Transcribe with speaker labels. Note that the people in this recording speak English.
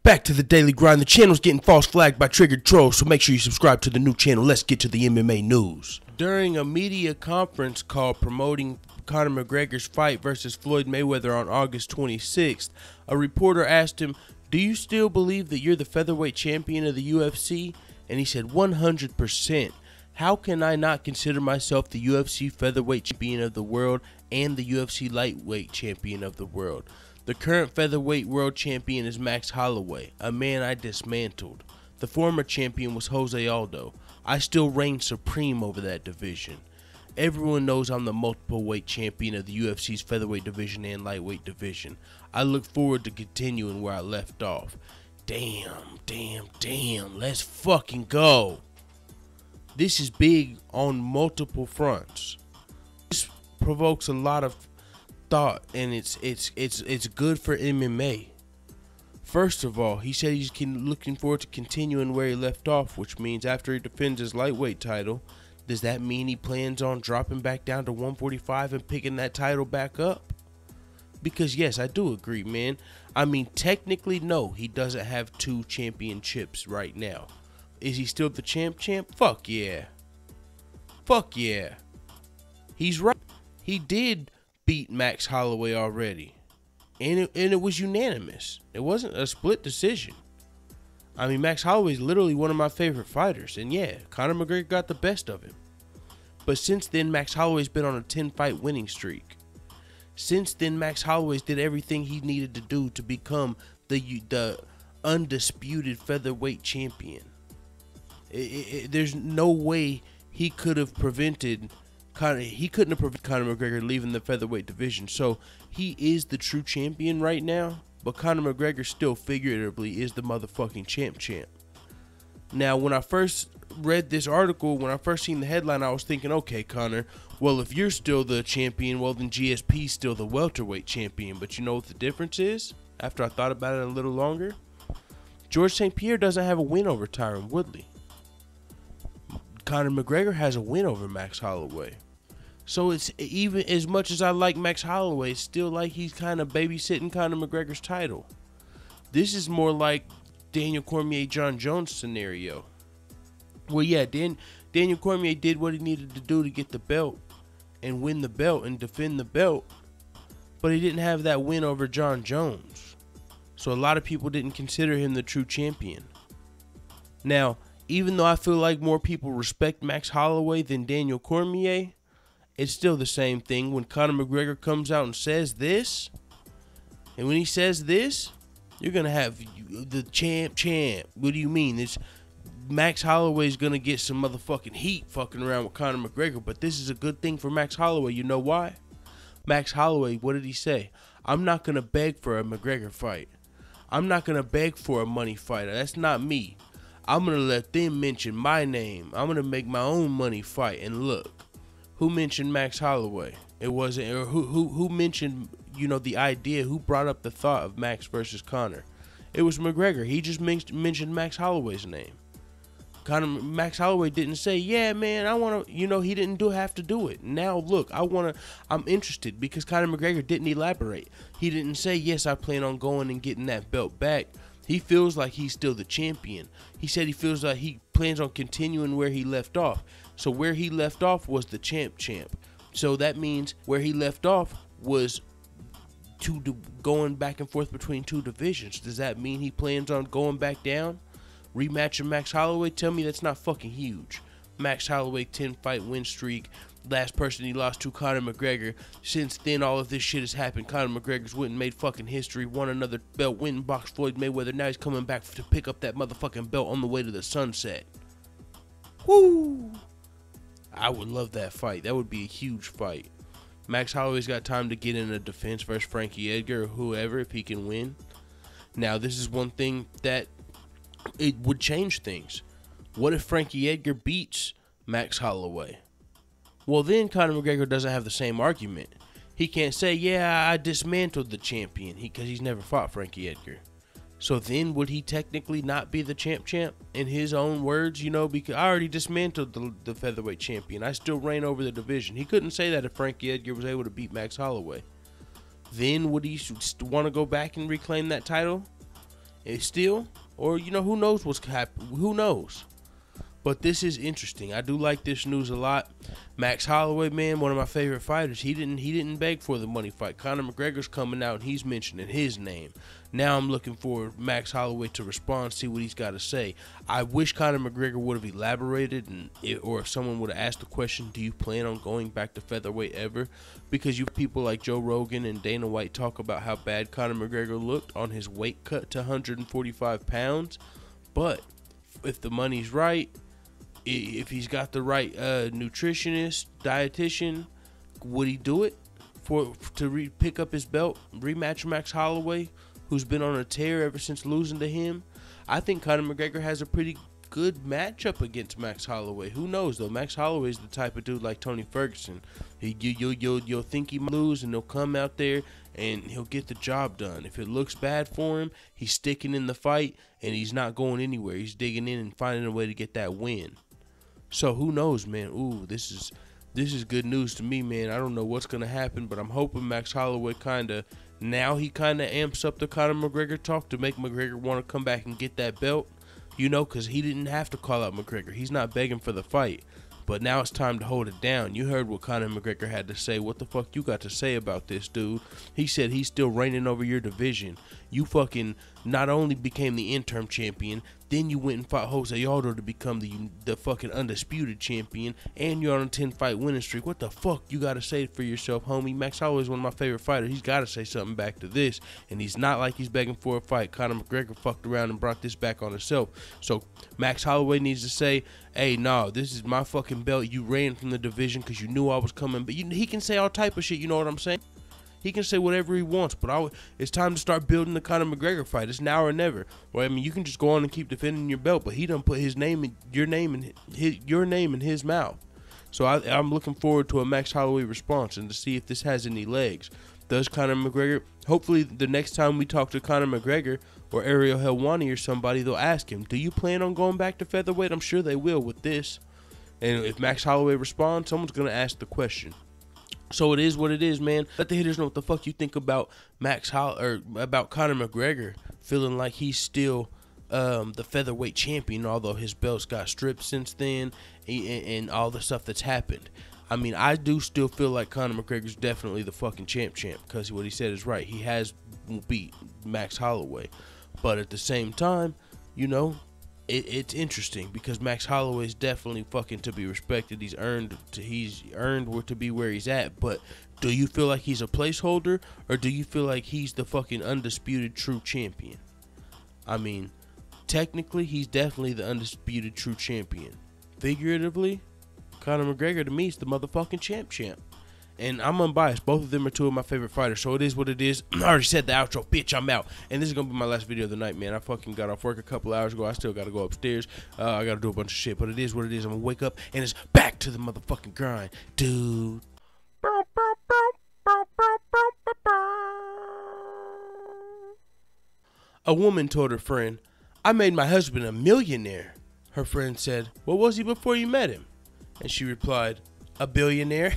Speaker 1: Back to the daily grind. The channel's getting false flagged by triggered trolls, so make sure you subscribe to the new channel. Let's get to the MMA news. During a media conference call promoting Conor McGregor's fight versus Floyd Mayweather on August 26th, a reporter asked him, "Do you still believe that you're the featherweight champion of the UFC?" And he said, 100%. How can I not consider myself the UFC featherweight champion of the world and the UFC lightweight champion of the world? The current featherweight world champion is Max Holloway, a man I dismantled. The former champion was Jose Aldo. I still reign supreme over that division. Everyone knows I'm the multiple weight champion of the UFC's featherweight division and lightweight division. I look forward to continuing where I left off. Damn, let's fucking go. This is big on multiple fronts. This provokes a lot of thought, and it's good for MMA. First of all, he said he's looking forward to continuing where he left off, which means after he defends his lightweight title, does that mean he plans on dropping back down to 145 and picking that title back up? Because yes, I do agree, man. I mean, technically, no, he doesn't have two championships right now. Is he still the champ? Fuck yeah. He's right. He did beat Max Holloway already, and it was unanimous. It wasn't a split decision. I mean, Max Holloway is literally one of my favorite fighters, and yeah, Conor McGregor got the best of him. But since then, Max Holloway's been on a 10-fight winning streak. Since then, Max Holloway's did everything he needed to do to become the undisputed featherweight champion. There's no way he could have prevented Conor McGregor leaving the featherweight division. So he is the true champion right now, but Conor McGregor still figuratively is the motherfucking champ. Now, when I first read this article, when I first seen the headline, I was thinking, okay, Conor, well, if you're still the champion, well, then GSP's still the welterweight champion. But you know what the difference is? After I thought about it a little longer, George St. Pierre doesn't have a win over Tyron Woodley. Conor McGregor has a win over Max Holloway. So it's, even as much as I like Max Holloway, it's still like he's kind of babysitting Conor McGregor's title. This is more like Daniel Cormier, John Jones scenario. Well, yeah, Daniel Cormier did what he needed to do to get the belt and win the belt and defend the belt, but he didn't have that win over John Jones. So a lot of people didn't consider him the true champion. Now, even though I feel like more people respect Max Holloway than Daniel Cormier, it's still the same thing when Conor McGregor comes out and says this. And when he says this, you're going to have the champ. What do you mean? It's Max Holloway's going to get some motherfucking heat fucking around with Conor McGregor. But this is a good thing for Max Holloway. You know why? Max Holloway, what did he say? I'm not going to beg for a McGregor fight. I'm not going to beg for a money fighter. That's not me. I'm going to let them mention my name. I'm going to make my own money fight. And look, who mentioned Max Holloway? It wasn't, or who mentioned, you know, the idea, who brought up the thought of Max versus Conor? It was McGregor. He just mentioned Max Holloway's name. Max Holloway didn't say, yeah, man, I want to, you know, he didn't have to do it. Now, look, I'm interested, because Conor McGregor didn't elaborate. He didn't say, yes, I plan on going and getting that belt back. He feels like he's still the champion. He said he feels like he plans on continuing where he left off. So where he left off was the champ. So that means where he left off was going back and forth between two divisions. Does that mean he plans on going back down? Rematching Max Holloway? Tell me that's not fucking huge. Max Holloway 10-fight win streak. Last person he lost to, Conor McGregor. Since then, all of this shit has happened. Conor McGregor's went and made fucking history, won another belt, went and boxed Floyd Mayweather. Now he's coming back to pick up that motherfucking belt on the way to the sunset. Woo! I would love that fight. That would be a huge fight. Max Holloway's got time to get in a defense versus Frankie Edgar or whoever if he can win. Now, this is one thing that it would change things. What if Frankie Edgar beats Max Holloway? Well, then Conor McGregor doesn't have the same argument. He can't say, yeah, I dismantled the champion, because he's never fought Frankie Edgar. So then would he technically not be the champ in his own words, you know, because I already dismantled the featherweight champion. I still reign over the division. He couldn't say that if Frankie Edgar was able to beat Max Holloway. Then would he want to go back and reclaim that title? It's still, or you know, who knows what's happening? Who knows? But this is interesting. I do like this news a lot. Max Holloway, man, one of my favorite fighters. He didn't beg for the money fight. Conor McGregor's coming out and he's mentioning his name. Now I'm looking for Max Holloway to respond, see what he's got to say. I wish Conor McGregor would have elaborated, or if someone would have asked the question, do you plan on going back to featherweight ever? Because you people like Joe Rogan and Dana White talk about how bad Conor McGregor looked on his weight cut to 145 pounds. But if the money's right, if he's got the right nutritionist, dietitian, would he do it to pick up his belt, rematch Max Holloway, who's been on a tear ever since losing to him? I think Conor McGregor has a pretty good matchup against Max Holloway. Who knows though? Max Holloway is the type of dude like Tony Ferguson. You'll think he might lose, and he'll come out there and he'll get the job done. If it looks bad for him, he's sticking in the fight and he's not going anywhere. He's digging in and finding a way to get that win. So who knows, man? Ooh, this is good news to me, man. I don't know what's gonna happen, but I'm hoping Max Holloway now he amps up the Conor McGregor talk to make McGregor want to come back and get that belt. You know, because he didn't have to call out McGregor. He's not begging for the fight. But now it's time to hold it down. You heard what Conor McGregor had to say. What the fuck you got to say about this, dude? He said he's still reigning over your division. You fucking not only became the interim champion, then you went and fought Jose Aldo to become the fucking undisputed champion, and you're on a 10-fight winning streak. What the fuck you got to say for yourself, homie? Max Holloway is one of my favorite fighters. He's got to say something back to this, and he's not like he's begging for a fight. Conor McGregor fucked around and brought this back on himself. So Max Holloway needs to say, hey, no, this is my fucking belt. You ran from the division because you knew I was coming. But he can say all type of shit, you know what I'm saying? He can say whatever he wants, but it's time to start building the Conor McGregor fight. It's now or never. Well, I mean, you can just go on and keep defending your belt, but he done put your name in his mouth. So I'm looking forward to a Max Holloway response and to see if this has any legs. Does Conor McGregor? Hopefully, the next time we talk to Conor McGregor or Ariel Helwani or somebody, they'll ask him, do you plan on going back to featherweight? I'm sure they will with this. And if Max Holloway responds, someone's going to ask the question. So it is what it is, man. Let the hitters know what the fuck you think about about Conor McGregor feeling like he's still the featherweight champion, although his belts got stripped since then and all the stuff that's happened. I mean, I do still feel like Conor McGregor's definitely the fucking champ because what he said is right. He has beat Max Holloway. But at the same time, you know, it's interesting because Max Holloway is definitely fucking to be respected. He's earned to be where he's at. But do you feel like he's a placeholder, or do you feel like he's the fucking undisputed true champion? I mean, technically, he's definitely the undisputed true champion. Figuratively, Conor McGregor to me is the motherfucking champ. And I'm unbiased. Both of them are two of my favorite fighters. So it is what it is. I already said the outro. Bitch, I'm out. And this is going to be my last video of the night, man. I fucking got off work a couple hours ago. I still got to go upstairs. I got to do a bunch of shit. But it is what it is. I'm going to wake up and it's back to the motherfucking grind. Dude. A woman told her friend, I made my husband a millionaire. Her friend said, what was he before you met him? And she replied, a billionaire.